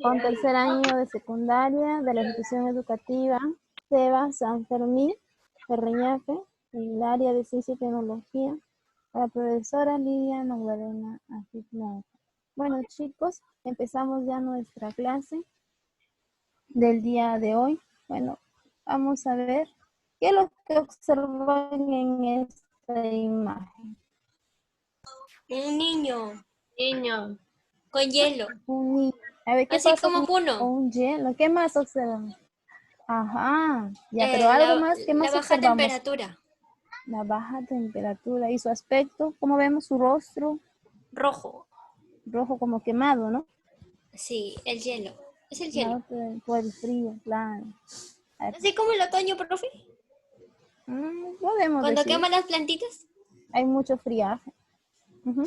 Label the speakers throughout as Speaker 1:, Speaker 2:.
Speaker 1: con tercer año de secundaria de la institución educativa Seba San Fermín de Reñafe, en el área de Ciencia y Tecnología, la profesora Lidia Magdalena Agitnauta. Bueno, chicos, empezamos ya nuestra clase del día de hoy. Bueno, vamos a ver qué es lo que observan en esta imagen.
Speaker 2: Un niño
Speaker 3: Niño.
Speaker 2: con hielo.
Speaker 1: Un niño. A ver, ¿qué
Speaker 2: Así
Speaker 1: pasa
Speaker 2: como
Speaker 1: con
Speaker 2: Puno.
Speaker 1: un hielo? ¿Qué más observan? Ajá, ya, pero algo más, ¿qué
Speaker 2: La
Speaker 1: más
Speaker 2: baja
Speaker 1: observamos?
Speaker 2: temperatura.
Speaker 1: La baja temperatura y su aspecto, ¿cómo vemos su rostro?
Speaker 2: Rojo.
Speaker 1: Rojo como quemado, ¿no?
Speaker 2: Sí, el hielo. Es el hielo.
Speaker 1: Claro, por el frío, claro. A ver,
Speaker 2: Así como el otoño, profe.
Speaker 1: podemos
Speaker 2: Cuando
Speaker 1: decir,
Speaker 2: queman las plantitas.
Speaker 1: hay mucho friaje. Ujú.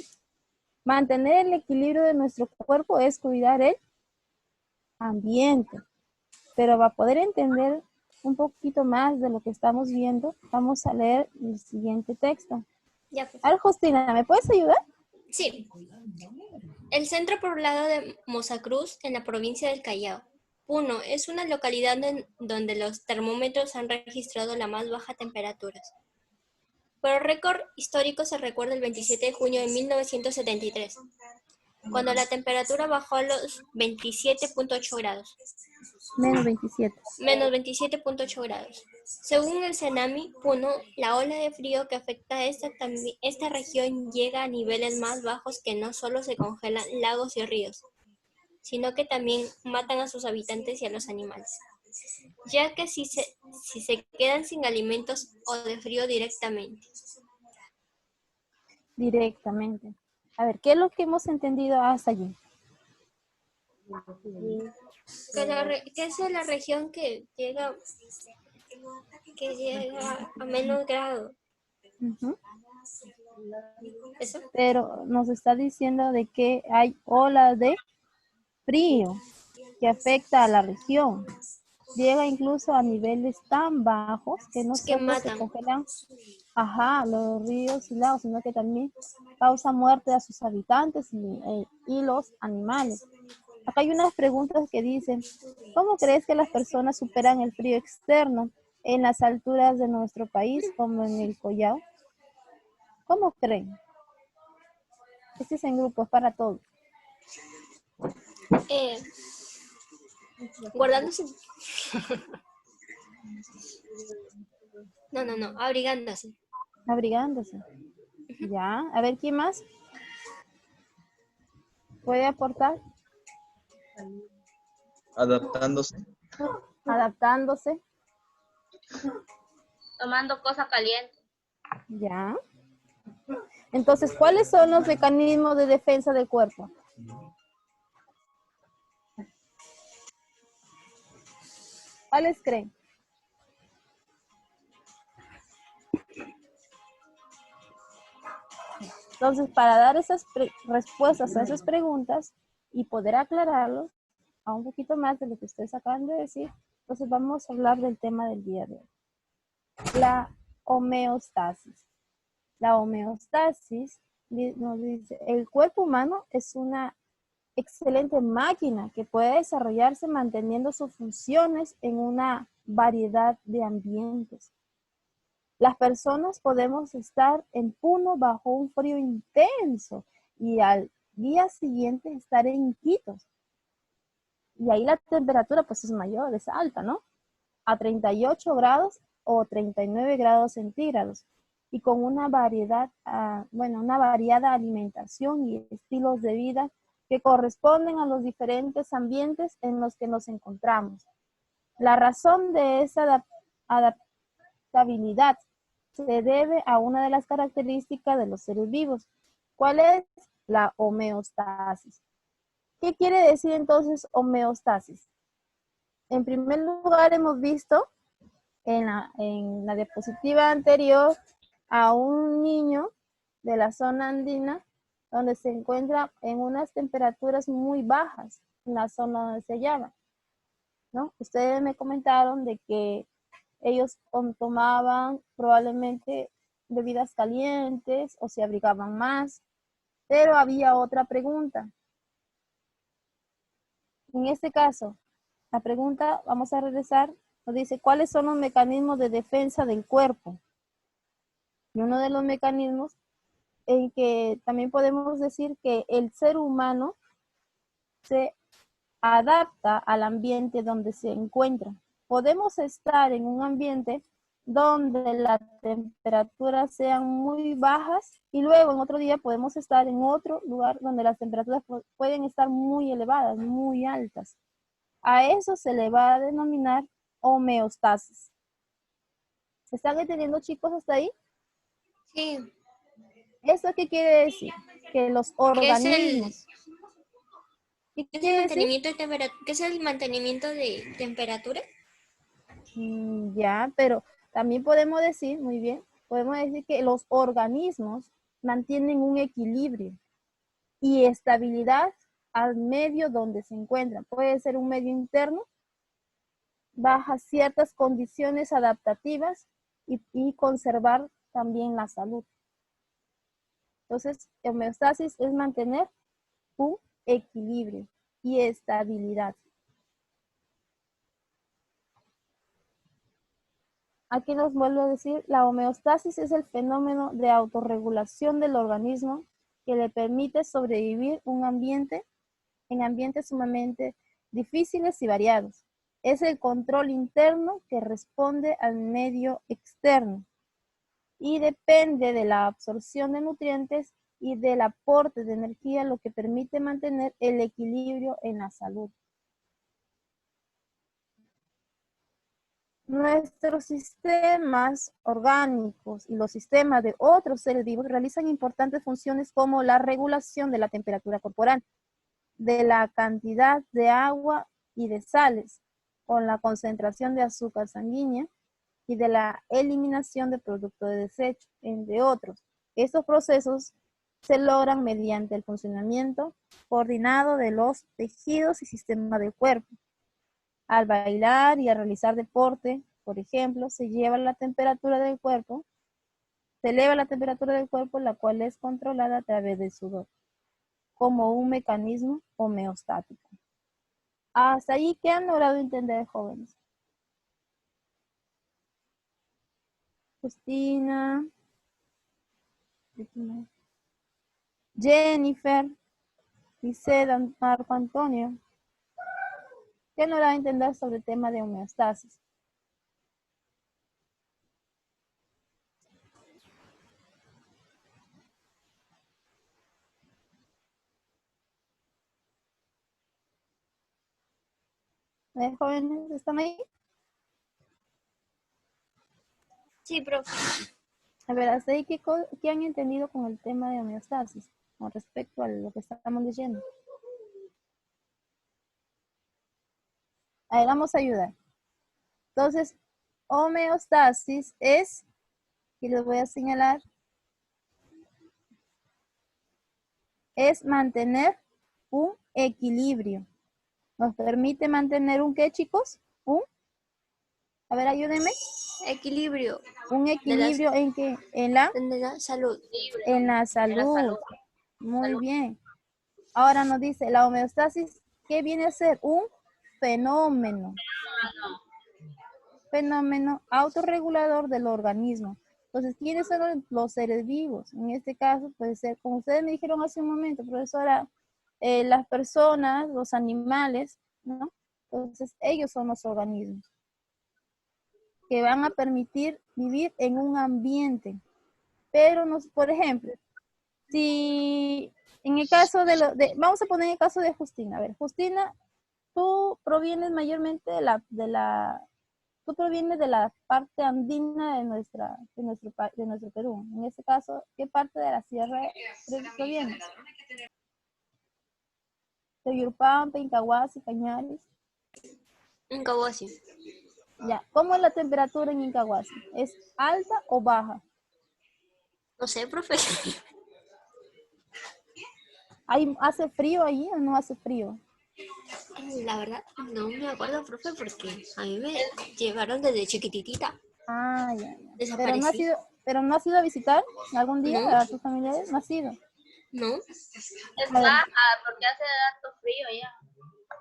Speaker 1: Mantener el equilibrio de nuestro cuerpo es cuidar el ambiente. Pero para poder entender un poquito más de lo que estamos viendo, vamos a leer el siguiente texto.
Speaker 2: Ya, pues.
Speaker 1: A ver, Justina, ¿me puedes ayudar?
Speaker 2: Sí. El centro poblado de Mozacruz, en la provincia del Callao. Puno es una localidad donde los termómetros han registrado la más baja temperaturas. Pero el récord histórico se recuerda el 27 de junio de 1973, cuando la temperatura bajó a los 27.8 grados.
Speaker 1: Menos 27.
Speaker 2: Menos 27.8 grados. Según el Cenami, Puno, la ola de frío que afecta a esta región llega a niveles más bajos que no solo se congelan lagos y ríos, sino que también matan a sus habitantes y a los animales, ya que si se quedan sin alimentos o de frío directamente.
Speaker 1: Directamente. A ver, ¿qué es lo que hemos entendido hasta allí?
Speaker 2: Que es la región que llega a menos grado.
Speaker 1: Ujú.
Speaker 2: ¿Eso?
Speaker 1: Pero nos está diciendo de que hay olas de frío que afecta a la región. Llega incluso a niveles tan bajos que no
Speaker 2: Que
Speaker 1: solo se
Speaker 2: matan.
Speaker 1: congelan, los ríos y lagos, sino que también causa muerte a sus habitantes y los animales. Acá hay unas preguntas que dicen, ¿cómo crees que las personas superan el frío externo en las alturas de nuestro país, como en el Collao? ¿Cómo creen? Este es en grupos para todos.
Speaker 2: Guardándose. No, abrigándose.
Speaker 1: Abrigándose. Ya, a ver, ¿quién más puede aportar?
Speaker 4: Adaptándose.
Speaker 1: Adaptándose.
Speaker 3: Tomando cosas calientes.
Speaker 1: Ya. Entonces, ¿cuáles son los mecanismos de defensa del cuerpo? ¿Cuáles creen? Entonces, para dar esas respuestas a esas preguntas y poder aclararlos a un poquito más de lo que ustedes acaban de decir, entonces vamos a hablar del tema del día de hoy. La homeostasis. La homeostasis nos dice, el cuerpo humano es una excelente máquina que puede desarrollarse manteniendo sus funciones en una variedad de ambientes. Las personas podemos estar en Puno bajo un frío intenso y al día siguiente estar en Iquitos. Y ahí la temperatura pues es mayor, es alta, ¿no? A 38 grados o 39 grados centígrados. Y con una una variada alimentación y estilos de vida que corresponden a los diferentes ambientes en los que nos encontramos. La razón de esa adaptabilidad se debe a una de las características de los seres vivos. ¿Cuál es? La homeostasis. ¿Qué quiere decir entonces homeostasis? En primer lugar, hemos visto en la diapositiva anterior a un niño de la zona andina donde se encuentra en unas temperaturas muy bajas en la zona donde se hallaba, ¿no? Ustedes me comentaron de que ellos tomaban probablemente bebidas calientes o se abrigaban más, pero había otra pregunta. En este caso, la pregunta, vamos a regresar, nos dice, ¿cuáles son los mecanismos de defensa del cuerpo? Y uno de los mecanismos en que también podemos decir que el ser humano se adapta al ambiente donde se encuentra. Podemos estar en un ambiente donde las temperaturas sean muy bajas y luego en otro día podemos estar en otro lugar donde las temperaturas pueden estar muy elevadas, muy altas. A eso se le va a denominar homeostasis. ¿Están entendiendo, chicos, hasta ahí?
Speaker 2: Sí.
Speaker 1: ¿Eso qué quiere decir? Que los organismos...
Speaker 2: ¿Qué es el mantenimiento de temperatura? ¿Qué es el mantenimiento de temperatura?
Speaker 1: Ya, pero también podemos decir, muy bien, podemos decir que los organismos mantienen un equilibrio y estabilidad al medio donde se encuentran. Puede ser un medio interno, bajo ciertas condiciones adaptativas y conservar también la salud. Entonces, homeostasis es mantener un equilibrio y estabilidad. Aquí nos vuelvo a decir, la homeostasis es el fenómeno de autorregulación del organismo que le permite sobrevivir en ambientes sumamente difíciles y variados. Es el control interno que responde al medio externo y depende de la absorción de nutrientes y del aporte de energía, lo que permite mantener el equilibrio en la salud. Nuestros sistemas orgánicos y los sistemas de otros seres vivos realizan importantes funciones como la regulación de la temperatura corporal, de la cantidad de agua y de sales, con la concentración de azúcar sanguínea y de la eliminación de productos de desecho, entre otros. Estos procesos se logran mediante el funcionamiento coordinado de los tejidos y sistemas del cuerpo. Al bailar y al realizar deporte, por ejemplo, se eleva la temperatura del cuerpo, la cual es controlada a través del sudor, como un mecanismo homeostático. Hasta ahí, ¿qué han logrado entender, jóvenes? Justina, Jennifer, Gisela, Marco Antonio. ¿Qué han logrado entender sobre el tema de homeostasis? ¿Jóvenes están ahí?
Speaker 2: Sí, profe.
Speaker 1: A ver, hasta ahí, ¿qué han entendido con el tema de homeostasis con respecto a lo que estamos leyendo? Ahí vamos a ayudar. Entonces, homeostasis es, y les voy a señalar, es mantener un equilibrio. Nos permite mantener un ¿qué, chicos? A ver, ayúdenme.
Speaker 2: Equilibrio.
Speaker 1: Un equilibrio ¿en qué? En la
Speaker 2: salud.
Speaker 1: En la salud. Muy bien. Ahora nos dice la homeostasis, ¿qué viene a ser? Un fenómeno. Fenómeno autorregulador del organismo. Entonces, ¿quiénes son los seres vivos? En este caso puede ser, como ustedes me dijeron hace un momento, profesora, las personas, los animales, ¿no? Entonces, ellos son los organismos que van a permitir vivir en un ambiente. Pero, por ejemplo, si en el caso vamos a poner el caso de Justina. A ver, Justina, tú provienes mayormente tú provienes de la parte andina de nuestro Perú. En este caso, ¿qué parte de la sierra provienes? De Yurpampa, Incahuasi, Cañaris.
Speaker 2: Incahuasi.
Speaker 1: Ya, ¿cómo es la temperatura en Incahuasi? ¿Es alta o baja?
Speaker 2: No sé, profe.
Speaker 1: ¿Hace frío allí o no hace frío?
Speaker 2: La verdad, no me acuerdo, profe, porque a mí me llevaron desde chiquititita.
Speaker 1: Ah, ya.
Speaker 2: Desaparecí.
Speaker 1: Pero no has ido a visitar algún día
Speaker 2: No.
Speaker 1: a tus familiares, no has ido.
Speaker 2: No.
Speaker 3: Es baja porque hace tanto frío ya.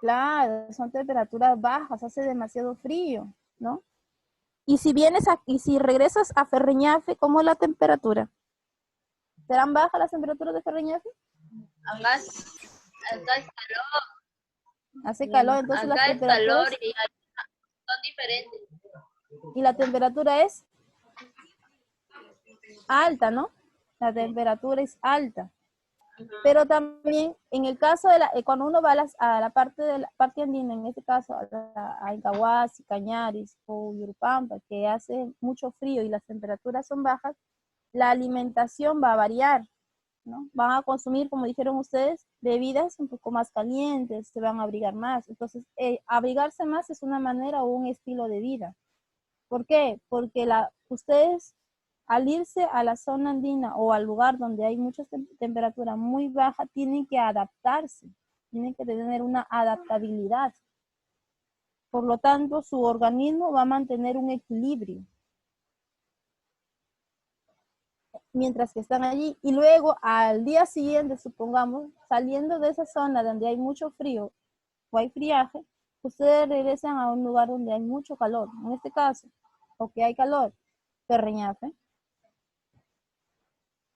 Speaker 1: Claro, son temperaturas bajas, hace demasiado frío, ¿no? Y si vienes y si regresas a Ferreñafe, ¿cómo es la temperatura? ¿Serán bajas las temperaturas de Ferreñafe?
Speaker 3: Acá, acá es calor.
Speaker 1: Hace calor, entonces las
Speaker 3: Acá es calor
Speaker 1: temperaturas
Speaker 3: y allá son diferentes.
Speaker 1: y la temperatura es alta, ¿no? La temperatura es alta. Pero también en el caso de cuando uno va a la parte de la parte andina, en este caso a Incahuasi, Cañaris o Yurupampa, que hace mucho frío y las temperaturas son bajas, la alimentación va a variar, ¿no? Van a consumir, como dijeron ustedes, bebidas un poco más calientes, se van a abrigar más. Entonces, abrigarse más es una manera o un estilo de vida. ¿Por qué? Porque ustedes al irse a la zona andina o al lugar donde hay mucha temperatura muy baja, tienen que adaptarse, tienen que tener una adaptabilidad. Por lo tanto, su organismo va a mantener un equilibrio mientras que están allí. Y luego, al día siguiente, supongamos, saliendo de esa zona donde hay mucho frío o hay friaje, ustedes regresan a un lugar donde hay mucho calor. En este caso, o que hay calor, Ferreñafe,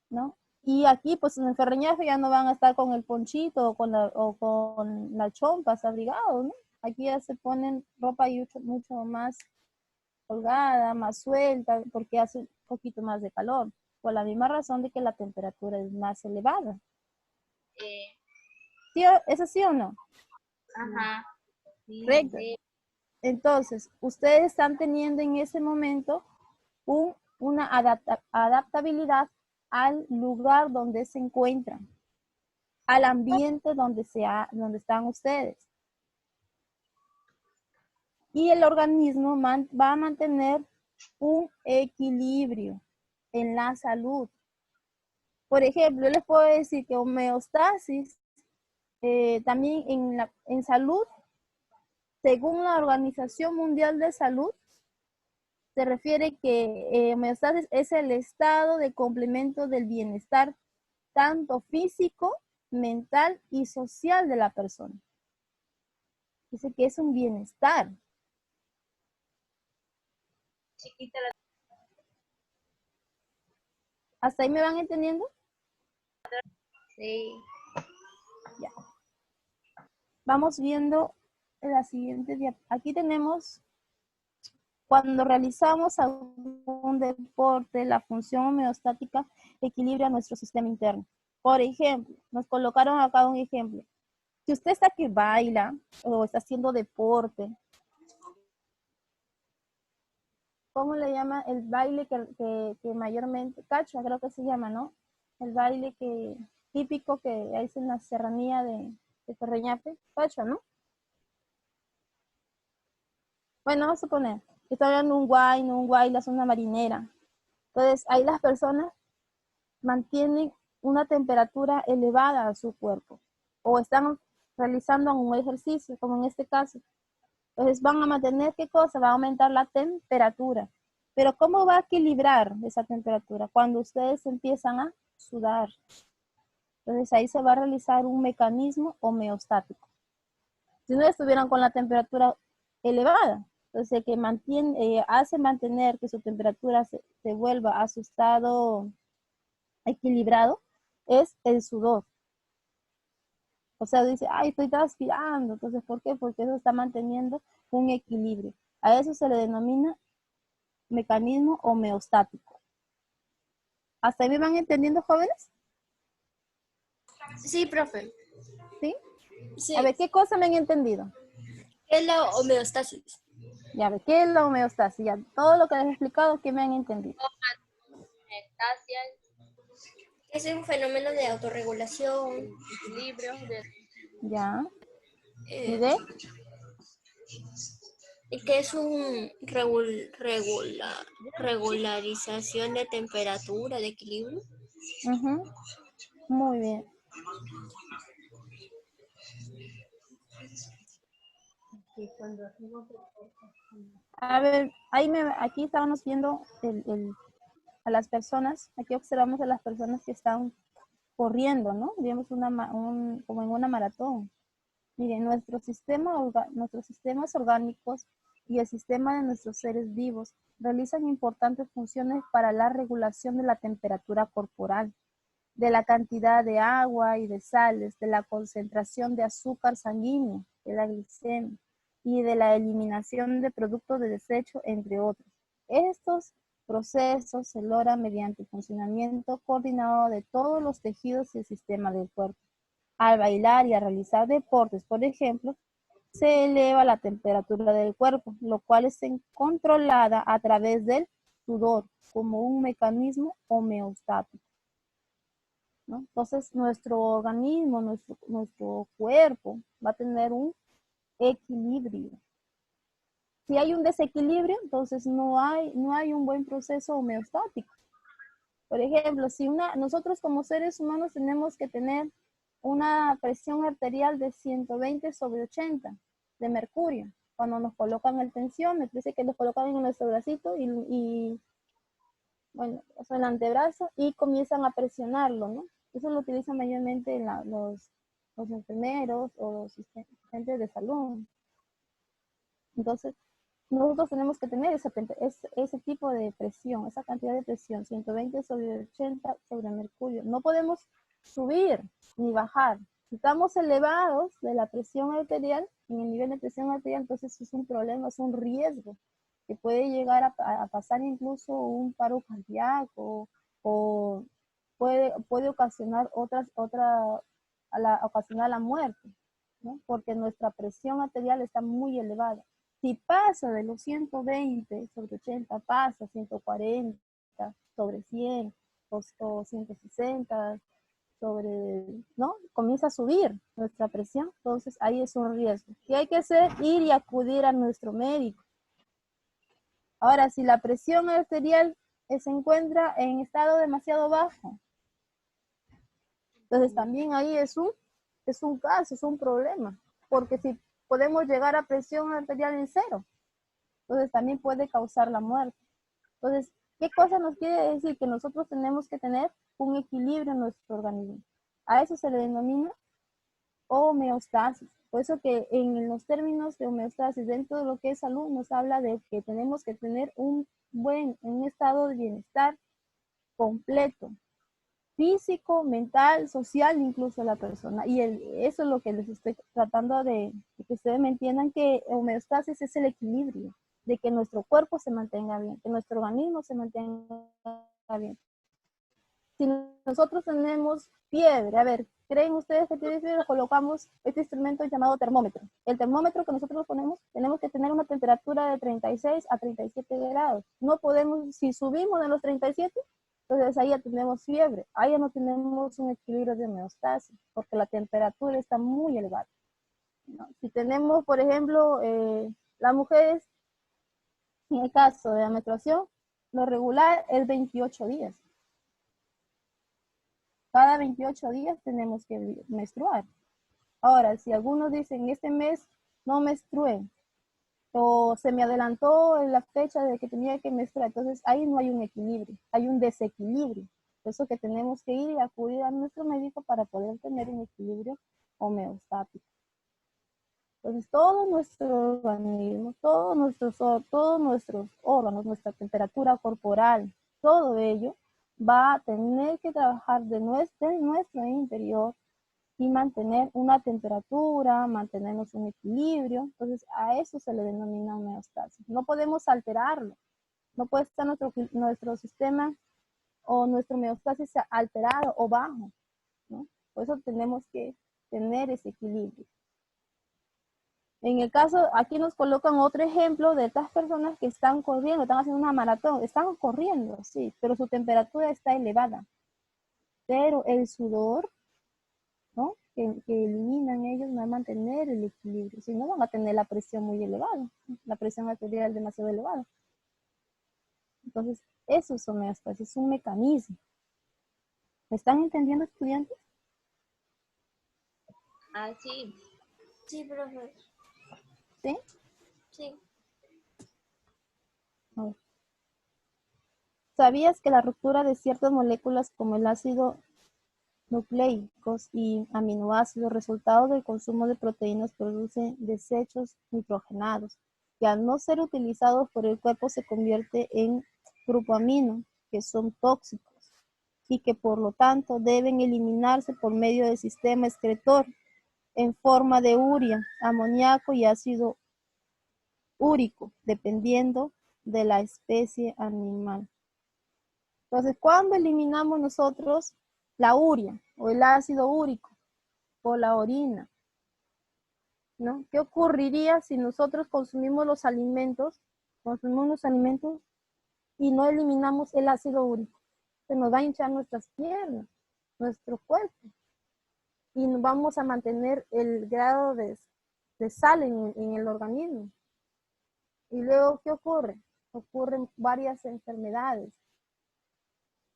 Speaker 1: ¿no? Y aquí, pues en el Ferreñafe ya no van a estar con el ponchito o con las chompas abrigados, ¿no? Aquí ya se ponen ropa mucho más holgada, más suelta, porque hace un poquito más de calor, por la misma razón de que la temperatura es más elevada. ¿Sí, ¿es así o no?
Speaker 3: Ajá.
Speaker 1: Correcto. Entonces, ustedes están teniendo en ese momento una adaptabilidad al lugar donde se encuentran, al ambiente donde están ustedes. Y el organismo va a mantener un equilibrio en la salud. Por ejemplo, yo les puedo decir que homeostasis también en salud, según la Organización Mundial de Salud, se refiere que homeostasis es el estado de complemento del bienestar tanto físico, mental y social de la persona. Dice que es un bienestar. ¿Hasta ahí me van entendiendo?
Speaker 3: Sí.
Speaker 1: Ya. Vamos viendo la siguiente diapositiva. Aquí tenemos, cuando realizamos algún deporte, la función homeostática equilibra nuestro sistema interno. Por ejemplo, nos colocaron acá un ejemplo. Si usted está que baila o está haciendo deporte, ¿cómo le llama el baile que mayormente, cacha creo que se llama, ¿no? El baile típico que hay en la serranía de Ferreñafe, cacha, ¿no? Bueno, vamos a suponer que está hablando un guay, la zona marinera. Entonces, ahí las personas mantienen una temperatura elevada a su cuerpo o están realizando un ejercicio, como en este caso. Entonces, van a mantener, ¿qué cosa? Va a aumentar la temperatura. Pero ¿cómo va a equilibrar esa temperatura? Cuando ustedes empiezan a sudar. Entonces, ahí se va a realizar un mecanismo homeostático. Si no estuvieran con la temperatura elevada, entonces que hace mantener que su temperatura se vuelva a su estado equilibrado es el sudor. O sea, dice, ay, estoy transpirando. Entonces, ¿por qué? Porque eso está manteniendo un equilibrio. A eso se le denomina mecanismo homeostático. ¿Hasta ahí me van entendiendo, jóvenes?
Speaker 2: Sí, profe.
Speaker 1: ¿Sí?
Speaker 2: Sí.
Speaker 1: A ver, ¿qué cosa me han entendido?
Speaker 2: ¿Qué es la homeostasis?
Speaker 1: Ya, a ver, ¿qué es la homeostasis? Ya, todo lo que les he explicado, ¿qué me han entendido?
Speaker 2: Es un fenómeno de autorregulación,
Speaker 3: Equilibrio de
Speaker 1: Ya. ¿Y
Speaker 2: eh,
Speaker 1: de?
Speaker 2: que es un regularización de temperatura, de equilibrio.
Speaker 1: Uh-huh. Muy bien. A ver, aquí estábamos viendo a las personas, aquí observamos a las personas que están corriendo, ¿no? Vemos como en una maratón. Miren, nuestros sistemas orgánicos y el sistema de nuestros seres vivos realizan importantes funciones para la regulación de la temperatura corporal, de la cantidad de agua y de sales, de la concentración de azúcar sanguíneo, de la glicemia y de la eliminación de productos de desecho, entre otros. Estos procesos se logran mediante el funcionamiento coordinado de todos los tejidos y el sistema del cuerpo. Al bailar y a realizar deportes, por ejemplo, se eleva la temperatura del cuerpo, lo cual es controlada a través del sudor, como un mecanismo homeostático, ¿no? Entonces, nuestro organismo, nuestro cuerpo va a tener un equilibrio. Si hay un desequilibrio, entonces no hay un buen proceso homeostático. Por ejemplo, si nosotros como seres humanos tenemos que tener una presión arterial de 120/80 de mercurio. Cuando nos colocan el tensiómetro, dice que lo colocan en nuestro bracito y bueno, o sea, el antebrazo y comienzan a presionarlo, ¿no? Eso lo utilizan mayormente los enfermeros o los asistentes de salud. Entonces, nosotros tenemos que tener ese tipo de presión, esa cantidad de presión, 120/80 sobre mercurio. No podemos subir ni bajar. Si estamos elevados de la presión arterial, en el nivel de presión arterial, entonces es un problema, es un riesgo que puede llegar a pasar incluso un paro cardíaco o puede ocasionar ocasionar la muerte, ¿no? Porque nuestra presión arterial está muy elevada. Si pasa de los 120/80, pasa a 140/100 o 160 ¿no? Comienza a subir nuestra presión, entonces ahí es un riesgo. ¿Qué hay que hacer? Ir y acudir a nuestro médico. Ahora, si la presión arterial se encuentra en estado demasiado bajo, entonces también ahí es un caso, es un problema, porque si podemos llegar a presión arterial en 0, entonces también puede causar la muerte. Entonces, ¿qué cosa nos quiere decir? Que nosotros tenemos que tener un equilibrio en nuestro organismo. A eso se le denomina homeostasis. Por eso que en los términos de homeostasis, dentro de lo que es salud, nos habla de que tenemos que tener un estado de bienestar completo, físico, mental, social, incluso la persona. Y eso es lo que les estoy tratando de que ustedes me entiendan, que homeostasis es el equilibrio, de que nuestro cuerpo se mantenga bien, que nuestro organismo se mantenga bien. Si nosotros tenemos fiebre, a ver, ¿creen ustedes que tiene fiebre? Colocamos este instrumento llamado termómetro. El termómetro que nosotros ponemos, tenemos que tener una temperatura de 36 a 37 grados. No podemos, si subimos de los 37, entonces ahí ya tenemos fiebre, ahí ya no tenemos un equilibrio de homeostasis, porque la temperatura está muy elevada, ¿no? Si tenemos, por ejemplo, las mujeres, en el caso de la menstruación, lo regular es 28 días. Cada 28 días tenemos que menstruar. Ahora, si algunos dicen, este mes no menstrué, o se me adelantó la fecha de que tenía que menstruar, entonces ahí no hay un equilibrio, hay un desequilibrio. Por eso que tenemos que ir y acudir a nuestro médico para poder tener un equilibrio homeostático. Entonces todo nuestro organismo, todos nuestros órganos, nuestra temperatura corporal, todo ello va a tener que trabajar de nuestro interior y mantener una temperatura, mantenernos un equilibrio. Entonces a eso se le denomina homeostasis. No podemos alterarlo. No puede estar nuestro sistema o nuestro homeostasis alterado o bajo, ¿no? Por eso tenemos que tener ese equilibrio. En el caso, aquí nos colocan otro ejemplo de estas personas que están corriendo, están haciendo una maratón, están corriendo, sí, pero su temperatura está elevada. Pero el sudor, ¿no? que eliminan ellos van a mantener el equilibrio, si no van a tener la presión muy elevada, la presión arterial demasiado elevada. Entonces, eso es homeostasis, es un mecanismo. ¿Me están entendiendo, estudiantes?
Speaker 3: Ah, sí.
Speaker 2: Sí, profe.
Speaker 1: ¿Sí?
Speaker 2: Sí.
Speaker 1: ¿Sabías que la ruptura de ciertas moléculas como el ácido nucleicos y aminoácidos, resultado del consumo de proteínas, producen desechos nitrogenados, que al no ser utilizados por el cuerpo se convierte en grupo amino, que son tóxicos y que por lo tanto deben eliminarse por medio del sistema excretor en forma de urea, amoníaco y ácido úrico, dependiendo de la especie animal. Entonces, ¿cuándo eliminamos nosotros la urea o el ácido úrico o la orina? ¿No? ¿Qué ocurriría si nosotros consumimos los alimentos y no eliminamos el ácido úrico? Se nos va a hinchar nuestras piernas, nuestro cuerpo, y vamos a mantener el grado de sal en el organismo. Y luego, ¿qué ocurre? Ocurren varias enfermedades,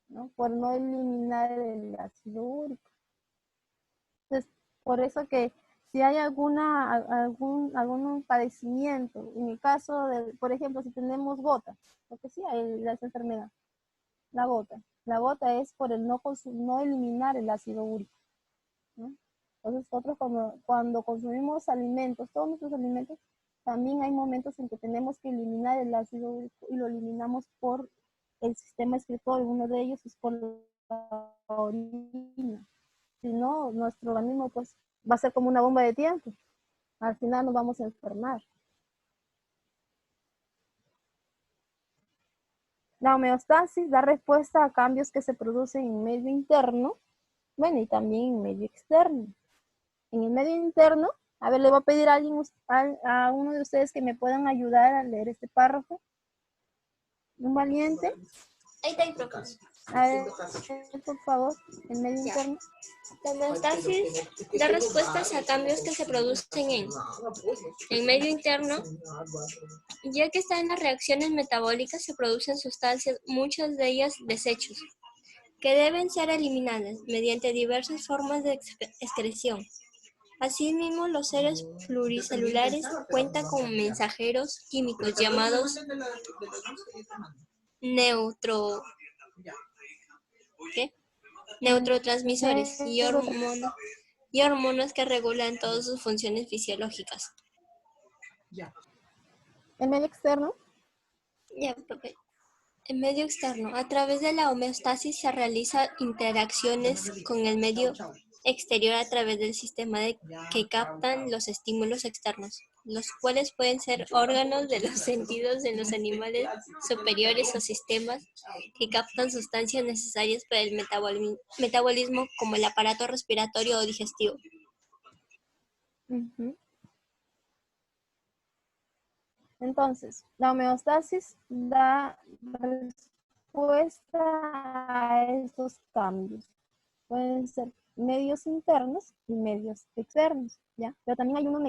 Speaker 1: ¿no? Por no eliminar el ácido úrico. Entonces, por eso que si hay algún padecimiento, en el caso de, por ejemplo, si tenemos gota, porque sí hay esa enfermedad, la gota es por el no eliminar el ácido úrico, ¿no? Entonces, nosotros cuando consumimos alimentos, todos nuestros alimentos, también hay momentos en que tenemos que eliminar el ácido úrico y lo eliminamos por el sistema excretor. Uno de ellos es por la orina. Si no, nuestro organismo pues va a ser como una bomba de tiempo. Al final nos vamos a enfermar. La homeostasis da respuesta a cambios que se producen en medio interno, bueno, y también en medio externo. En el medio interno, a ver, le voy a pedir a uno de ustedes que me puedan ayudar a leer este párrafo. Un valiente.
Speaker 2: Ahí está el profe.
Speaker 1: A ver, por favor, en medio interno.
Speaker 2: La homeostasis da respuestas a cambios que se producen en medio interno, ya que están en las reacciones metabólicas, se producen sustancias, muchas de ellas desechos, que deben ser eliminadas mediante diversas formas de excreción. Asimismo, los seres pluricelulares cuentan con mensajeros químicos llamados neurotransmisores y hormonas que regulan todas sus funciones fisiológicas.
Speaker 1: ¿El medio externo?
Speaker 2: Ya, profe. En medio externo, a través de la homeostasis se realizan interacciones con el medio exterior a través del sistema que captan los estímulos externos, los cuales pueden ser órganos de los sentidos en los animales superiores o sistemas que captan sustancias necesarias para el metabolismo como el aparato respiratorio o digestivo.
Speaker 1: Entonces, la homeostasis da respuesta a estos cambios. Pueden ser medios internos y medios externos, ¿ya? Pero también hay unos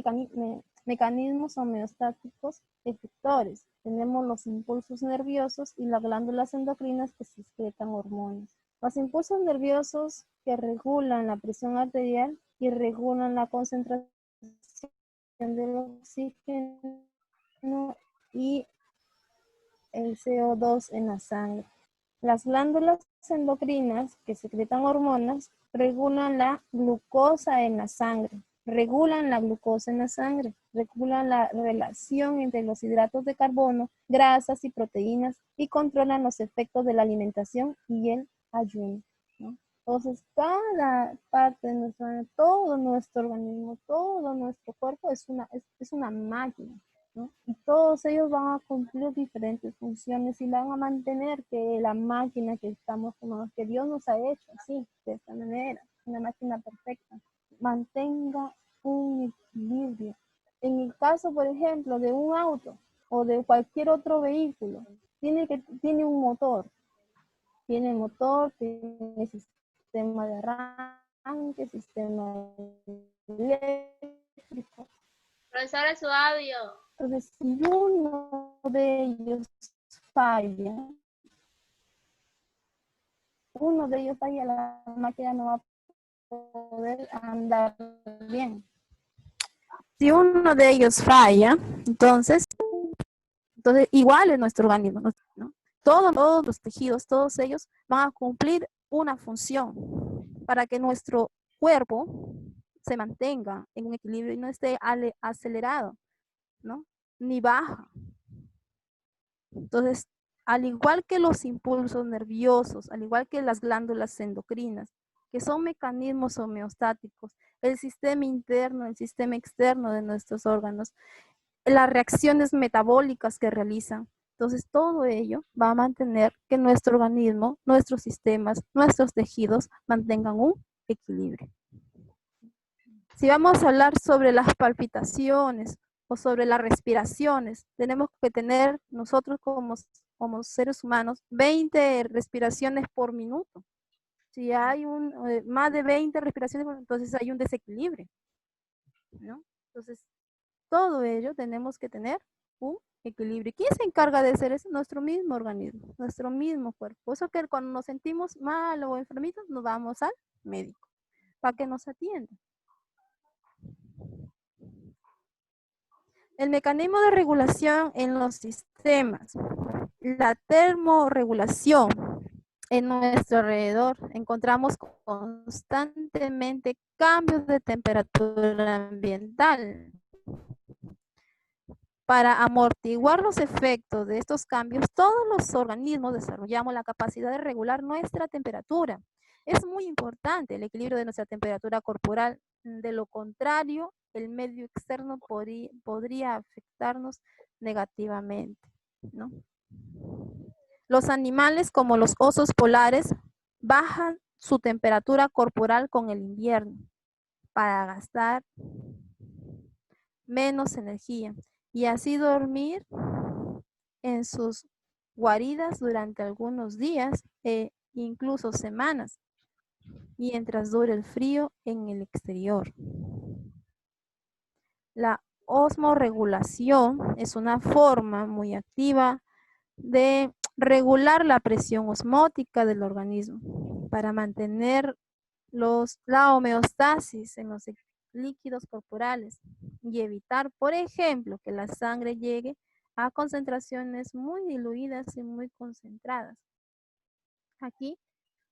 Speaker 1: mecanismos homeostáticos efectores. Tenemos los impulsos nerviosos y las glándulas endocrinas que secretan hormonas. Los impulsos nerviosos que regulan la presión arterial y regulan la concentración del oxígeno y el CO2 en la sangre. Las glándulas endocrinas que secretan hormonas regulan la glucosa en la sangre, regulan la relación entre los hidratos de carbono, grasas y proteínas y controlan los efectos de la alimentación y el ayuno, ¿no? Entonces, cada parte de todo nuestro organismo, todo nuestro cuerpo es una máquina, ¿no? Y todos ellos van a cumplir diferentes funciones y van a mantener que la máquina que Dios nos ha hecho así, de esta manera, una máquina perfecta, mantenga un equilibrio. En el caso, por ejemplo, de un auto o de cualquier otro vehículo, tiene un motor. Tiene motor, tiene sistema de arranque, sistema eléctrico.
Speaker 3: Profesora, su audio.
Speaker 1: Entonces, si uno de ellos falla, la máquina no va a poder andar bien. Si uno de ellos falla, entonces igual es nuestro organismo, ¿no? Todos los tejidos, todos ellos van a cumplir una función para que nuestro cuerpo se mantenga en un equilibrio y no esté acelerado, ¿no? Ni baja. Entonces, al igual que los impulsos nerviosos, al igual que las glándulas endocrinas, que son mecanismos homeostáticos, el sistema interno, el sistema externo de nuestros órganos, las reacciones metabólicas que realizan. Entonces, todo ello va a mantener que nuestro organismo, nuestros sistemas, nuestros tejidos mantengan un equilibrio. Si vamos a hablar sobre las palpitaciones o sobre las respiraciones, tenemos que tener nosotros como seres humanos 20 respiraciones por minuto. Si hay más de 20 respiraciones, entonces hay un desequilibrio, ¿no? Entonces, todo ello tenemos que tener un equilibrio. ¿Quién se encarga de hacer eso? Nuestro mismo organismo, nuestro mismo cuerpo. Por eso que cuando nos sentimos mal o enfermitos, nos vamos al médico para que nos atienda. El mecanismo de regulación en los sistemas. La termorregulación. En nuestro alrededor encontramos constantemente cambios de temperatura ambiental. Para amortiguar los efectos de estos cambios, todos los organismos desarrollamos la capacidad de regular nuestra temperatura. Es muy importante el equilibrio de nuestra temperatura corporal. De lo contrario, el medio externo podría afectarnos negativamente, ¿no? Los animales como los osos polares bajan su temperatura corporal con el invierno para gastar menos energía y así dormir en sus guaridas durante algunos días e incluso semanas, mientras dure el frío en el exterior. La osmorregulación es una forma muy activa de regular la presión osmótica del organismo para mantener la homeostasis en los líquidos corporales y evitar, por ejemplo, que la sangre llegue a concentraciones muy diluidas y muy concentradas. Aquí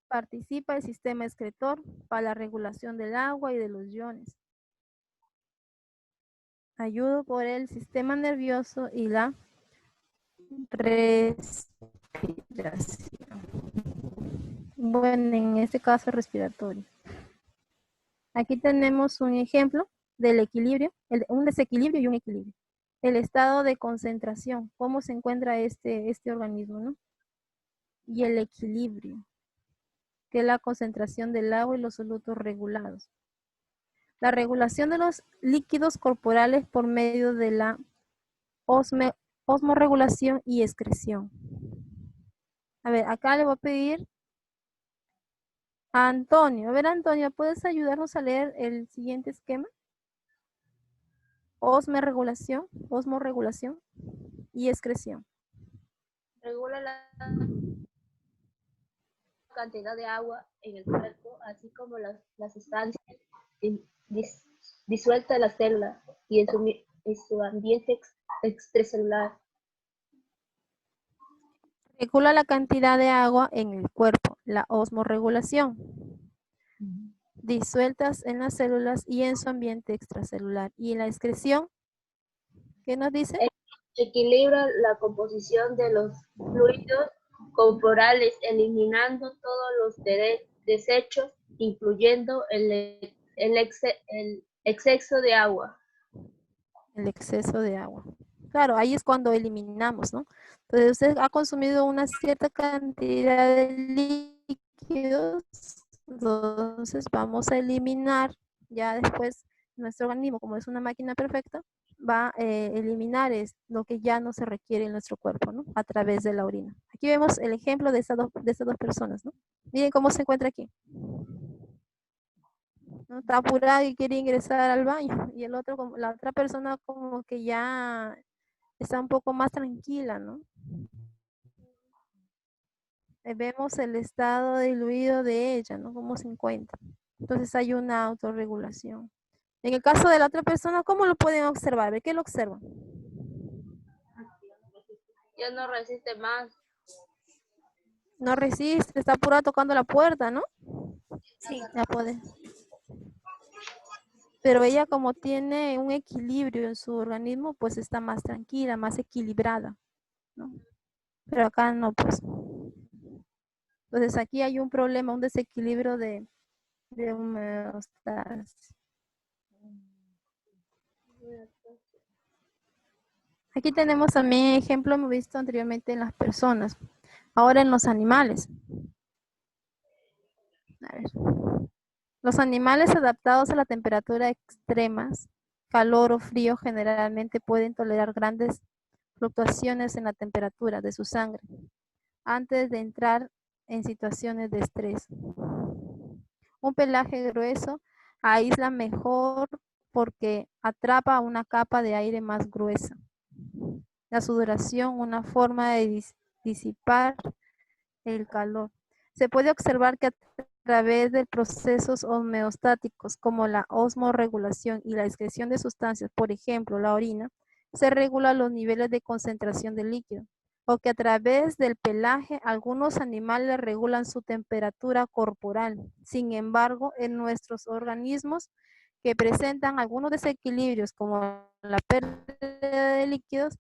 Speaker 1: participa el sistema excretor para la regulación del agua y de los iones. Ayuda por el sistema nervioso y la respiración. Bueno, en este caso respiratorio. Aquí tenemos un ejemplo del equilibrio, un desequilibrio y un equilibrio. El estado de concentración, cómo se encuentra este organismo, ¿no? Y el equilibrio, que es la concentración del agua y los solutos regulados. La regulación de los líquidos corporales por medio de la osmorregulación y excreción. A ver, acá le voy a pedir a Antonio. A ver, Antonio, ¿puedes ayudarnos a leer el siguiente esquema? Osmorregulación y excreción.
Speaker 3: Regula la cantidad de agua en el cuerpo, así como las sustancias disueltas en la célula y en su ambiente extracelular.
Speaker 1: Regula la cantidad de agua en el cuerpo, la osmorregulación, disueltas en las células y en su ambiente extracelular. Y la excreción, ¿qué nos dice?
Speaker 3: Equilibra la composición de los fluidos corporales, eliminando todos los desechos, incluyendo el exceso de agua.
Speaker 1: El exceso de agua. Claro, ahí es cuando eliminamos, ¿no? Entonces usted ha consumido una cierta cantidad de líquidos, entonces vamos a eliminar, ya después nuestro organismo, como es una máquina perfecta, va a eliminar lo que ya no se requiere en nuestro cuerpo, ¿no? A través de la orina. Aquí vemos el ejemplo de estas dos personas, ¿no? Miren cómo se encuentra aquí. ¿No? Está apurado y quiere ingresar al baño. Y la otra persona como que ya está un poco más tranquila, ¿no? Vemos el estado diluido de ella, ¿no? Cómo se encuentra. Entonces hay una autorregulación. En el caso de la otra persona, ¿cómo lo pueden observar? ¿Qué lo observan?
Speaker 3: Ya no resiste más.
Speaker 1: No resiste, está apurado tocando la puerta, ¿no? Sí, ya puede. Pero ella como tiene un equilibrio en su organismo, pues está más tranquila, más equilibrada, ¿no? Pero acá no, pues. Entonces aquí hay un problema, un desequilibrio de homeostasis. Aquí tenemos también ejemplo, hemos visto anteriormente en las personas, ahora en los animales. A ver. Los animales adaptados a la temperatura extremas, calor o frío, generalmente pueden tolerar grandes fluctuaciones en la temperatura de su sangre antes de entrar en situaciones de estrés. Un pelaje grueso aísla mejor porque atrapa una capa de aire más gruesa. La sudoración, una forma de disipar el calor. Se puede observar que a través de procesos homeostáticos como la osmorregulación y la excreción de sustancias, por ejemplo, la orina, se regulan los niveles de concentración del líquido, o que a través del pelaje algunos animales regulan su temperatura corporal. Sin embargo, en nuestros organismos que presentan algunos desequilibrios como la pérdida de líquidos,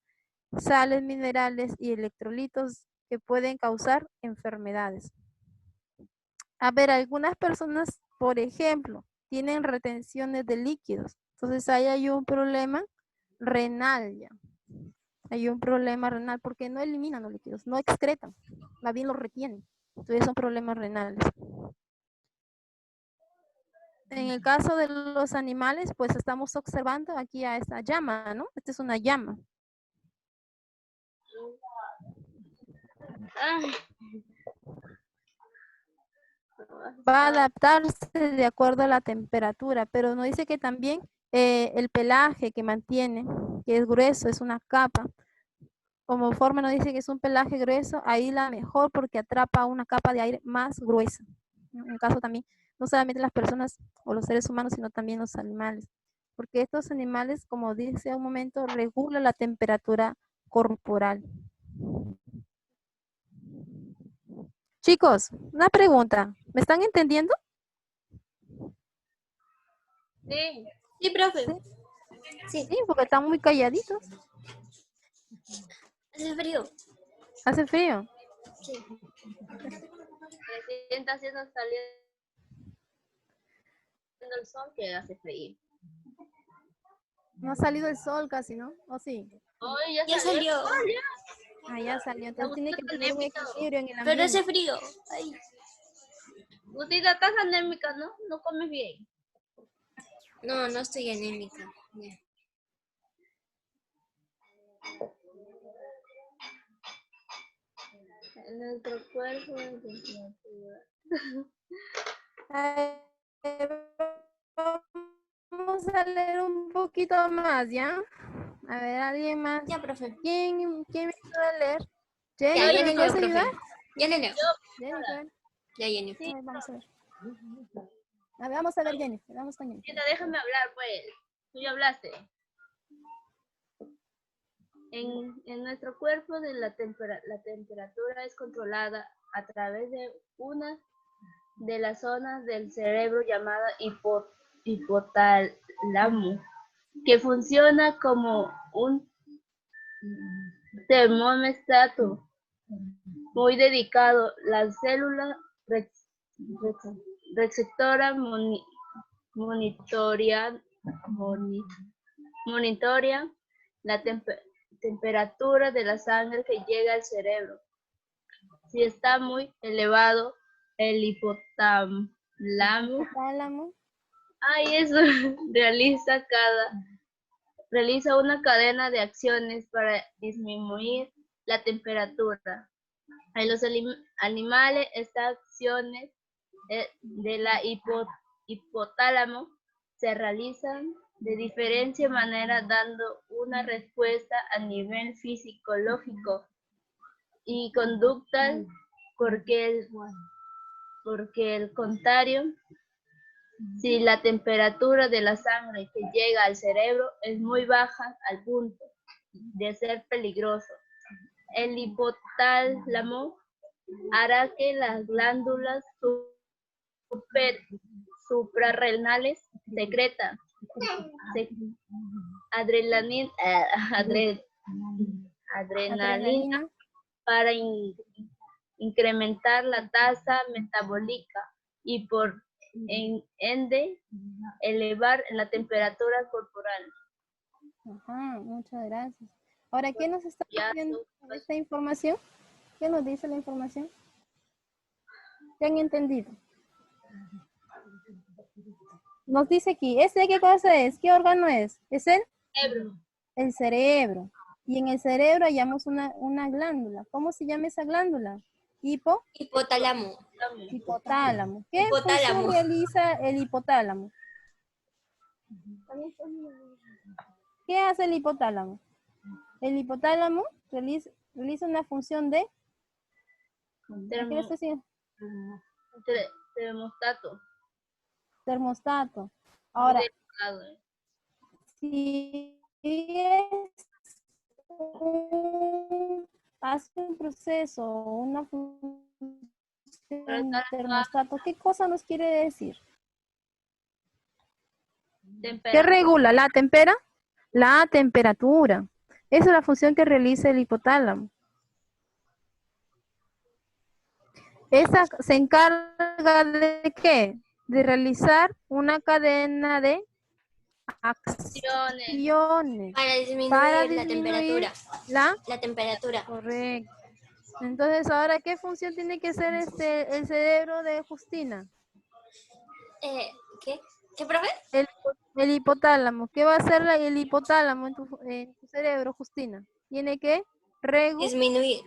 Speaker 1: sales minerales y electrolitos que pueden causar enfermedades. A ver, algunas personas, por ejemplo, tienen retenciones de líquidos. Entonces ahí hay un problema renal ya. Hay un problema renal porque no eliminan los líquidos, no excretan, más bien los retienen. Entonces son problemas renales. En el caso de los animales, pues estamos observando aquí a esta llama, ¿no? Esta es una llama. Va a adaptarse de acuerdo a la temperatura, pero nos dice que también el pelaje que mantiene, que es grueso, es una capa. Como forma nos dice que es un pelaje grueso, ahí la mejor porque atrapa una capa de aire más gruesa. En el caso también, no solamente las personas o los seres humanos, sino también los animales. Porque estos animales, como dice un momento, regulan la temperatura corporal. Chicos, una pregunta. ¿Me están entendiendo?
Speaker 3: Sí.
Speaker 2: Sí, profe.
Speaker 1: Sí, porque están muy calladitos.
Speaker 2: Hace frío.
Speaker 1: Hace frío.
Speaker 2: Sí.
Speaker 3: Recién está haciendo saliendo el sol que hace frío.
Speaker 1: No ha salido el sol casi, ¿no? ¿O sí?
Speaker 3: Hoy
Speaker 2: Ya salió.
Speaker 1: Ah, ya salió. Entonces tiene que tener un equilibrio en el
Speaker 2: Pero hace
Speaker 1: ambiente.
Speaker 2: frío. Ay.
Speaker 3: Gustita, estás anémica, ¿no? No comes bien.
Speaker 2: No, no estoy anémica. Ya.
Speaker 3: En nuestro cuerpo de temperatura.
Speaker 1: Vamos a leer un poquito más, ¿ya? A ver, ¿alguien más?
Speaker 2: Ya, profe.
Speaker 1: ¿Quién me ayuda a leer?
Speaker 2: Ya
Speaker 1: Jennifer,
Speaker 2: le
Speaker 1: ¿me
Speaker 2: leo,
Speaker 1: puedes
Speaker 2: profe.
Speaker 1: ayudar?
Speaker 2: Ya le leo.
Speaker 1: Jennifer.
Speaker 2: Ya, Jenny.
Speaker 1: A ver, vamos a ver. A ver, vamos a ver, Jennifer. Vamos con Jennifer.
Speaker 3: Gustita, déjame hablar, pues. Tú ya hablaste. En nuestro cuerpo la temperatura es controlada a través de una de las zonas del cerebro llamada hipotálamo, que funciona como un termostato muy dedicado. La célula receptora monitorea la temperatura de la sangre que llega al cerebro. Si está muy elevado, el hipotálamo
Speaker 1: Hipotálamo.
Speaker 3: eso realiza una cadena de acciones para disminuir la temperatura. En los animales, estas acciones de la hipotálamo se realizan de diferente manera, dando una respuesta a nivel fisiológico y conductal, porque el contrario, si la temperatura de la sangre que llega al cerebro es muy baja al punto de ser peligroso, el hipotálamo hará que las glándulas super- suprarrenales secreta adrenalina, adrenalina para incrementar la tasa metabólica y por ende elevar la temperatura corporal.
Speaker 1: Ajá, muchas gracias. Ahora, ¿qué nos está
Speaker 3: Ya,
Speaker 1: diciendo esta información? ¿Qué nos dice la información? ¿Qué han entendido? Nos dice aquí, ¿ese qué cosa es? ¿Qué órgano es? ¿Es el cerebro. Y en el cerebro hallamos una glándula. ¿Cómo se llama esa glándula?
Speaker 2: Hipotálamo.
Speaker 1: Hipotálamo. ¿Qué
Speaker 2: Hipotálamo.
Speaker 1: función realiza el hipotálamo? ¿Qué hace el hipotálamo? El hipotálamo realiza una función de... ¿Qué le estoy diciendo?
Speaker 3: Termostato.
Speaker 1: Termostato. Ahora, si hace un proceso, una función termostato, ¿qué cosa nos quiere decir? ¿Qué regula? ¿La temperatura. Esa es la función que realiza el hipotálamo. Esa se encarga de ¿qué? De realizar una cadena de acciones
Speaker 2: Para disminuir la temperatura. La temperatura.
Speaker 1: Correcto. Entonces, ahora, ¿qué función tiene que hacer el cerebro de Justina?
Speaker 2: ¿Qué? ¿Qué, profe?
Speaker 1: El hipotálamo. ¿Qué va a hacer el hipotálamo en tu cerebro, Justina? Tiene que
Speaker 2: disminuir,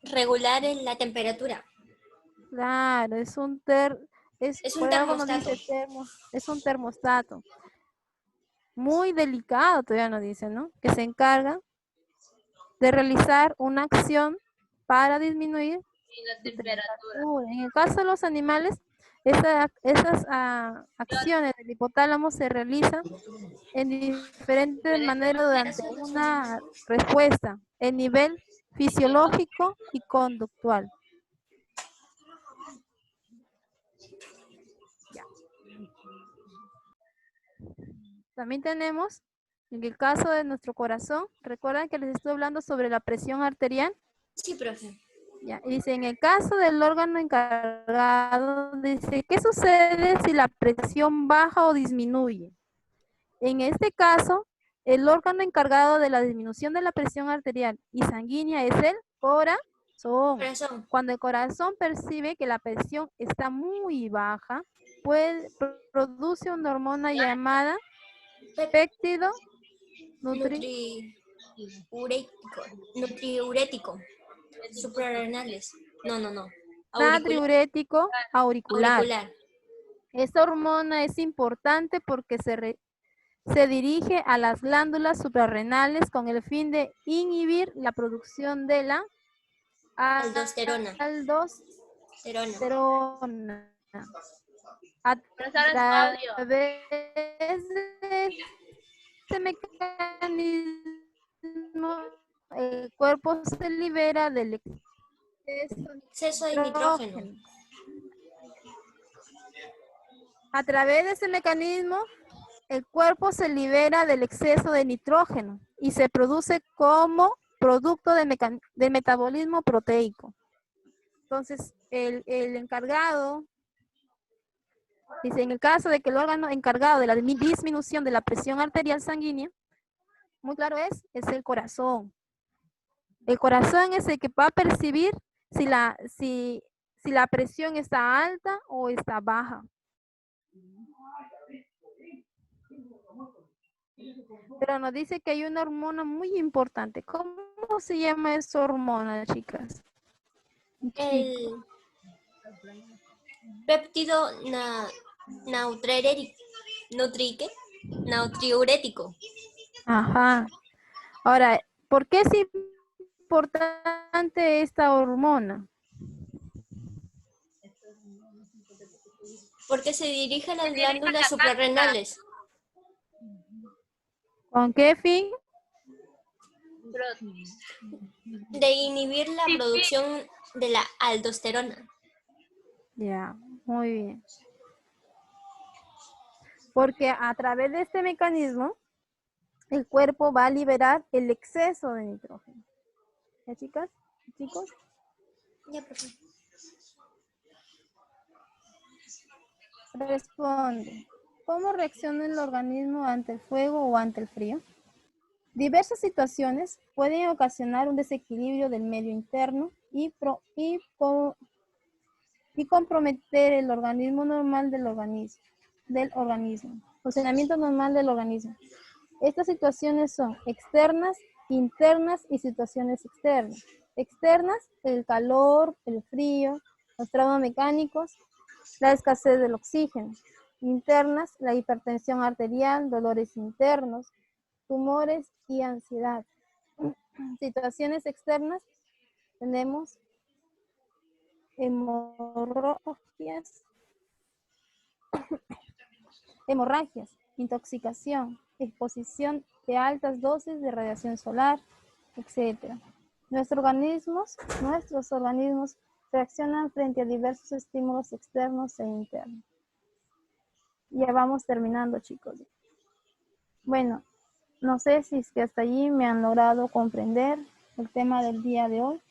Speaker 2: regular la temperatura.
Speaker 1: Claro, es un
Speaker 2: termostato.
Speaker 1: Es un termostato. Muy delicado, todavía nos dice, ¿no? Que se encarga de realizar una acción para disminuir
Speaker 3: la temperatura.
Speaker 1: En el caso de los animales, esas acciones del hipotálamo se realizan en diferentes maneras durante una respuesta en nivel fisiológico y conductual. Ya. También tenemos, en el caso de nuestro corazón, ¿recuerdan que les estoy hablando sobre la presión arterial?
Speaker 2: Sí, profe.
Speaker 1: Ya, dice, en el caso del órgano encargado, dice, ¿qué sucede si la presión baja o disminuye? En este caso, el órgano encargado de la disminución de la presión arterial y sanguínea es el corazón. Cuando el corazón percibe que la presión está muy baja, produce una hormona llamada péptido
Speaker 2: nutriurético. Suprarrenales. No.
Speaker 1: Natriurético auricular. Esta hormona es importante porque se dirige a las glándulas suprarrenales con el fin de inhibir la producción de la aldosterona. A través de este mecanismo, el cuerpo se libera del exceso de nitrógeno. A través de ese mecanismo, el cuerpo se libera del exceso de nitrógeno y se produce como producto del metabolismo proteico. Entonces, el encargado, dice, en el caso de que el órgano encargado de la disminución de la presión arterial sanguínea, muy claro es el corazón. El corazón es el que va a percibir si la presión está alta o está baja. Pero nos dice que hay una hormona muy importante. ¿Cómo se llama esa hormona, chicas?
Speaker 2: El péptido natriurético.
Speaker 1: Ajá. Ahora, ¿por qué es importante esta hormona?
Speaker 2: Porque se dirige a las glándulas suprarrenales.
Speaker 1: ¿Con qué fin?
Speaker 2: De inhibir la producción de la aldosterona.
Speaker 1: Ya, muy bien. Porque a través de este mecanismo, el cuerpo va a liberar el exceso de nitrógeno. ¿Ya, chicas? ¿Chicos?
Speaker 2: Ya, profe.
Speaker 1: Responde. ¿Cómo reacciona el organismo ante el fuego o ante el frío? Diversas situaciones pueden ocasionar un desequilibrio del medio interno y comprometer el organismo normal del organismo. Funcionamiento normal del organismo. Estas situaciones son externas, internas y situaciones externas. Externas, el calor, el frío, los traumas mecánicos, la escasez del oxígeno. Internas, la hipertensión arterial, dolores internos, tumores y ansiedad. Situaciones externas, tenemos hemorragias, intoxicación, exposición de altas dosis de radiación solar, etc. Nuestros organismos reaccionan frente a diversos estímulos externos e internos. Ya vamos terminando, chicos. Bueno, no sé si es que hasta allí me han logrado comprender el tema del día de hoy.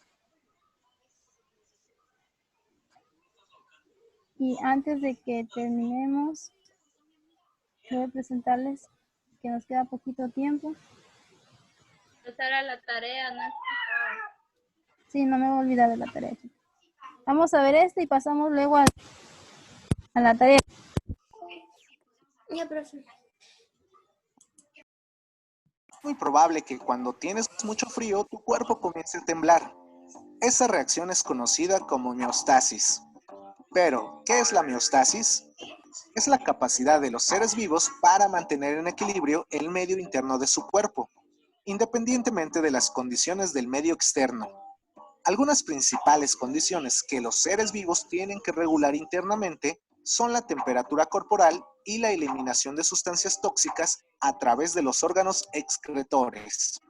Speaker 1: Y antes de que terminemos, voy a presentarles que nos queda poquito tiempo.
Speaker 3: Esa era la tarea, ¿no?
Speaker 1: Sí, no me voy a olvidar de la tarea. Vamos a ver este y pasamos luego a la tarea.
Speaker 2: Ya, profe.
Speaker 4: Es muy probable que cuando tienes mucho frío, tu cuerpo comience a temblar. Esa reacción es conocida como homeostasis. Pero, ¿qué es la homeostasis? Es la capacidad de los seres vivos para mantener en equilibrio el medio interno de su cuerpo, independientemente de las condiciones del medio externo. Algunas principales condiciones que los seres vivos tienen que regular internamente son la temperatura corporal y la eliminación de sustancias tóxicas a través de los órganos excretores.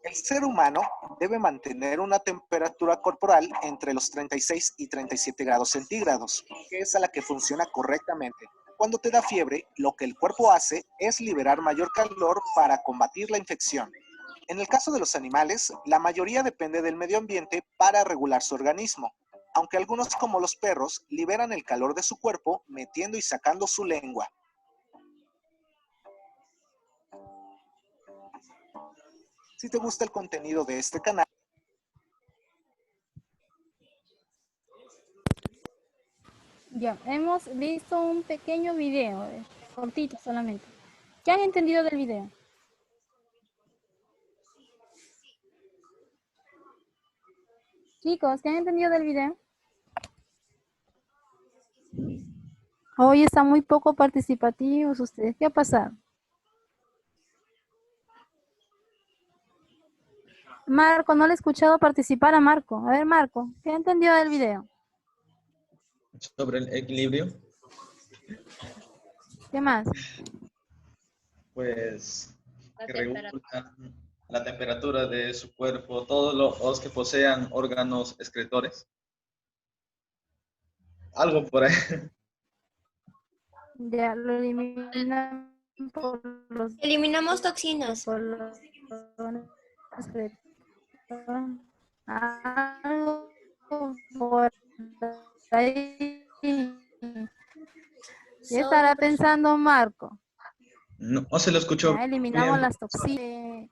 Speaker 4: El ser humano debe mantener una temperatura corporal entre los 36 y 37 grados centígrados, que es a la que funciona correctamente. Cuando te da fiebre, lo que el cuerpo hace es liberar mayor calor para combatir la infección. En el caso de los animales, la mayoría depende del medio ambiente para regular su organismo, aunque algunos, como los perros, liberan el calor de su cuerpo metiendo y sacando su lengua. Si te gusta el contenido de este canal,
Speaker 1: Ya, hemos visto un pequeño video, cortito solamente. ¿Qué han entendido del video? Chicos, ¿qué han entendido del video? Hoy están muy poco participativos ustedes. ¿Qué ha pasado? Marco, no le he escuchado participar a Marco. A ver, Marco, ¿qué ha entendido del video?
Speaker 5: Sobre el equilibrio,
Speaker 1: ¿Qué más?
Speaker 5: pues
Speaker 3: La
Speaker 5: que
Speaker 3: temperatura.
Speaker 5: regula la temperatura de su cuerpo, todos los que posean órganos excretores. Algo por ahí.
Speaker 1: Ya lo eliminan por los...
Speaker 2: Eliminamos toxinas.
Speaker 1: por los algo por ahí. ¿Qué estará pensando Marco?
Speaker 5: No se lo escuchó
Speaker 1: Ya eliminamos
Speaker 5: bien.
Speaker 1: las toxinas.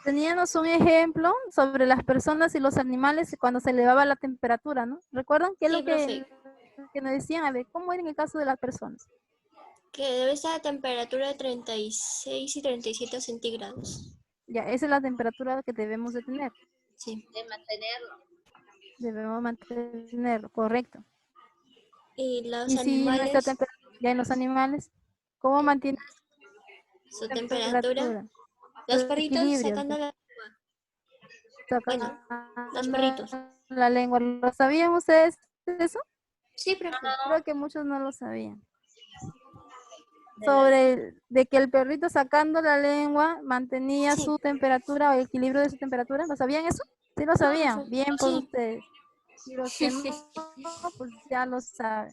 Speaker 1: Teníamos un ejemplo sobre las personas y los animales cuando se elevaba la temperatura, ¿no? ¿Recuerdan qué es
Speaker 2: Sí,
Speaker 1: lo
Speaker 2: profe.
Speaker 1: que nos decían? A ver, ¿cómo era en el caso de las personas?
Speaker 2: Que debe estar a temperatura de 36 y 37 centígrados.
Speaker 1: Ya, esa es la temperatura que debemos de tener.
Speaker 2: Sí.
Speaker 3: De mantenerlo.
Speaker 1: Debemos mantenerlo, correcto.
Speaker 2: Y los
Speaker 1: Y si nuestra
Speaker 2: animales,
Speaker 1: temperatura, ya en los animales, ¿cómo mantiene
Speaker 2: su
Speaker 1: la
Speaker 2: temperatura.
Speaker 1: temperatura?
Speaker 2: Los
Speaker 1: Su
Speaker 2: perritos
Speaker 1: equilibrio.
Speaker 2: sacando la...
Speaker 1: Sacando
Speaker 2: los perritos.
Speaker 1: la lengua. ¿Lo sabían ustedes eso?
Speaker 2: Sí, profe.
Speaker 1: Creo que muchos no lo sabían.
Speaker 3: De
Speaker 1: Sobre de que el perrito sacando la lengua mantenía
Speaker 2: Sí.
Speaker 1: su temperatura o el equilibrio de su temperatura. ¿Lo sabían eso? Sí lo
Speaker 2: No,
Speaker 1: sabían.
Speaker 2: profe.
Speaker 1: Bien por
Speaker 2: Sí.
Speaker 1: ustedes. Y los que no, pues ya lo saben.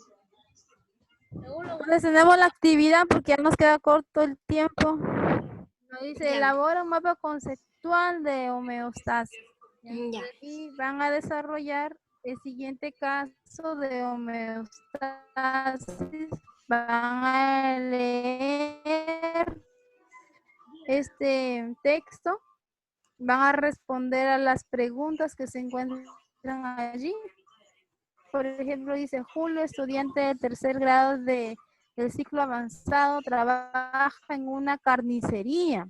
Speaker 1: Entonces tenemos la actividad porque ya nos queda corto el tiempo. Nos dice,
Speaker 2: Ya.
Speaker 1: elabora un mapa conceptual de homeostasis.
Speaker 2: Ya.
Speaker 1: Y van a desarrollar el siguiente caso de homeostasis. Van a leer este texto, van a responder a las preguntas que se encuentran allí. Por ejemplo, dice Julio, estudiante de tercer grado del ciclo avanzado, trabaja en una carnicería.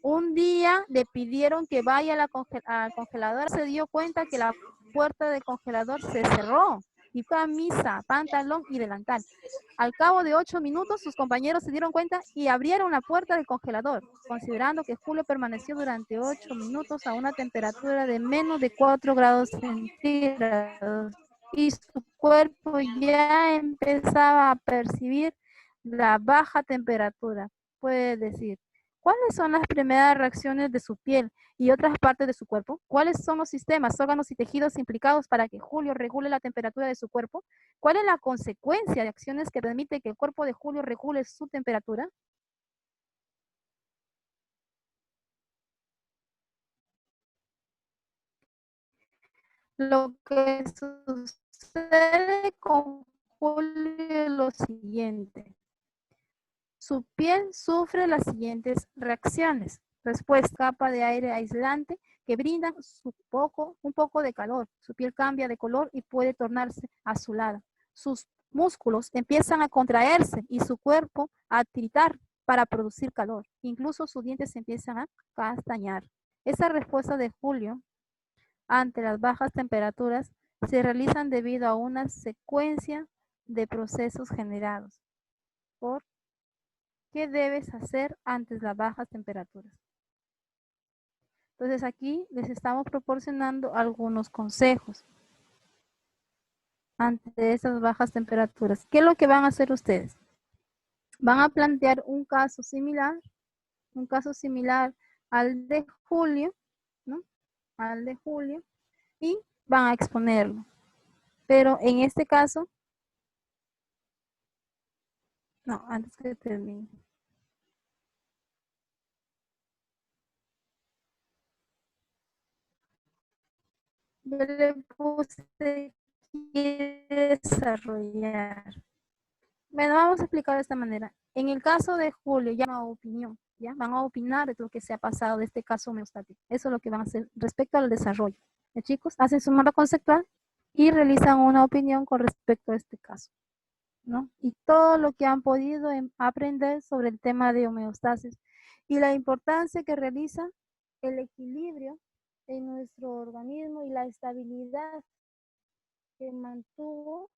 Speaker 1: Un día le pidieron que vaya al congelador, se dio cuenta que la puerta del congelador se cerró y camisa, pantalón y delantal. Al cabo de 8 minutos, sus compañeros se dieron cuenta y abrieron la puerta del congelador, considerando que Julio permaneció durante 8 minutos a una temperatura de menos de 4 grados centígrados y su cuerpo ya empezaba a percibir la baja temperatura. Puede decir, ¿cuáles son las primeras reacciones de su piel y otras partes de su cuerpo? ¿Cuáles son los sistemas, órganos y tejidos implicados para que Julio regule la temperatura de su cuerpo? ¿Cuál es la consecuencia de acciones que permite que el cuerpo de Julio regule su temperatura? Lo que sucede con Julio es lo siguiente. Su piel sufre las siguientes reacciones. Respuesta, capa de aire aislante que brinda un poco de calor. Su piel cambia de color y puede tornarse azulada. Sus músculos empiezan a contraerse y su cuerpo a tiritar para producir calor. Incluso sus dientes se empiezan a castañar. Esa respuesta de Julio ante las bajas temperaturas se realizan debido a una secuencia de procesos generados por ¿qué debes hacer ante las bajas temperaturas? Entonces aquí les estamos proporcionando algunos consejos ante esas bajas temperaturas. ¿Qué es lo que van a hacer ustedes? Van a plantear un caso similar al de Julio, ¿no? Al de Julio, y van a exponerlo. Pero en este caso, no, antes que termine. Yo le puse quiere desarrollar. Bueno, vamos a explicar de esta manera. En el caso de Julio, ya van a opinión, ¿ya? Van a opinar de lo que se ha pasado de este caso homeostático. Eso es lo que van a hacer respecto al desarrollo. Chicos, hacen su mapa conceptual y realizan una opinión con respecto a este caso, ¿no? Y todo lo que han podido aprender sobre el tema de homeostasis y la importancia que realiza el equilibrio en nuestro organismo y la estabilidad que mantuvo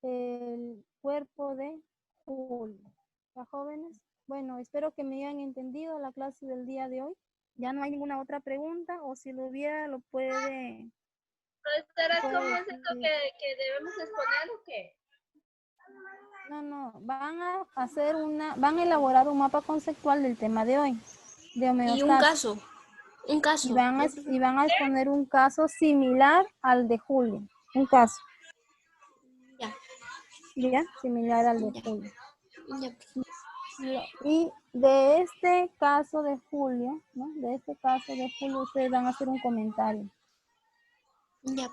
Speaker 1: el cuerpo de Julio. ¿Ya, jóvenes? Bueno, espero que me hayan entendido la clase del día de hoy. Ya no hay ninguna otra pregunta, o si lo hubiera, lo puede...
Speaker 3: Profesora, ¿cómo es esto que debemos exponer o qué?
Speaker 1: No, van a elaborar un mapa conceptual del tema de hoy, de homeostasis.
Speaker 2: Y un caso.
Speaker 1: Y van a exponer un caso similar al de Julio. Un caso. Ya, similar al de Julio. Y de este caso de Julio, ¿no? De este caso de Julio, ustedes van a hacer un comentario.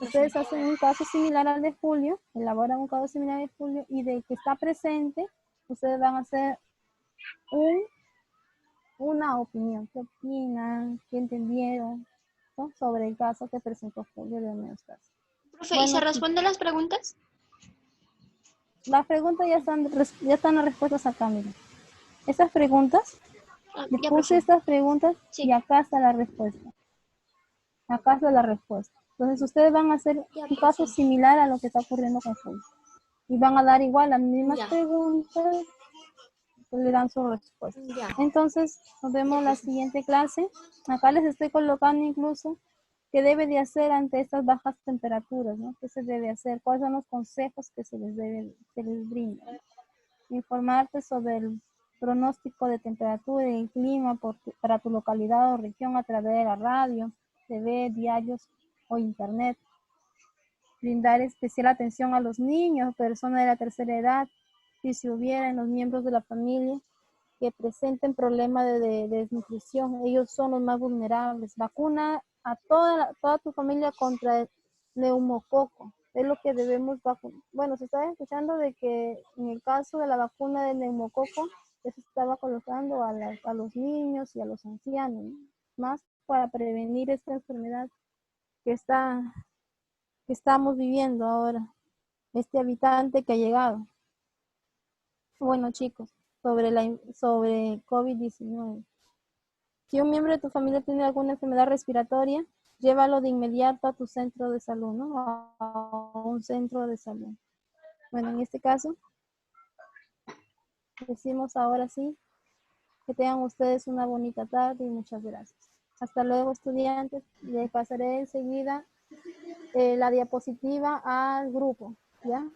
Speaker 1: Ustedes hacen un caso similar al de Julio, elaboran un caso similar al de Julio, y de que está presente, ustedes van a hacer una opinión. ¿Qué opinan? ¿Qué entendieron? ¿No? Sobre el caso que presentó Julio de homeostasis.
Speaker 2: Profe, ¿y se responden las preguntas?
Speaker 1: Las preguntas ya están las respuestas acá, miren. Esas preguntas, le puse estas preguntas y acá está la respuesta. Acá está la respuesta. Entonces ustedes van a hacer un caso similar a lo que está ocurriendo con Julio. Y van a dar igual las mismas preguntas, le dan su respuesta. Entonces, nos vemos la siguiente clase. Acá les estoy colocando incluso qué debe de hacer ante estas bajas temperaturas, ¿no? ¿Qué se debe hacer? ¿Cuáles son los consejos que se les brinda? Informarte sobre el pronóstico de temperatura y clima para tu localidad o región a través de la radio, TV, diarios o internet. Brindar especial atención a los niños, personas de la tercera edad, si se hubiera en los miembros de la familia que presenten problemas de desnutrición. Ellos son los más vulnerables. Vacuna a toda tu familia contra el neumococo. Es lo que debemos vacunar. Bueno, se está escuchando de que en el caso de la vacuna del neumococo, ya se estaba colocando a los niños y a los ancianos, ¿no? Más para prevenir esta enfermedad que estamos viviendo ahora, este habitante que ha llegado. Bueno, chicos, sobre COVID-19. Si un miembro de tu familia tiene alguna enfermedad respiratoria, llévalo de inmediato a tu centro de salud, ¿no? A un centro de salud. Bueno, en este caso, decimos ahora sí, que tengan ustedes una bonita tarde y muchas gracias. Hasta luego, estudiantes. Les pasaré enseguida la diapositiva al grupo, ¿ya?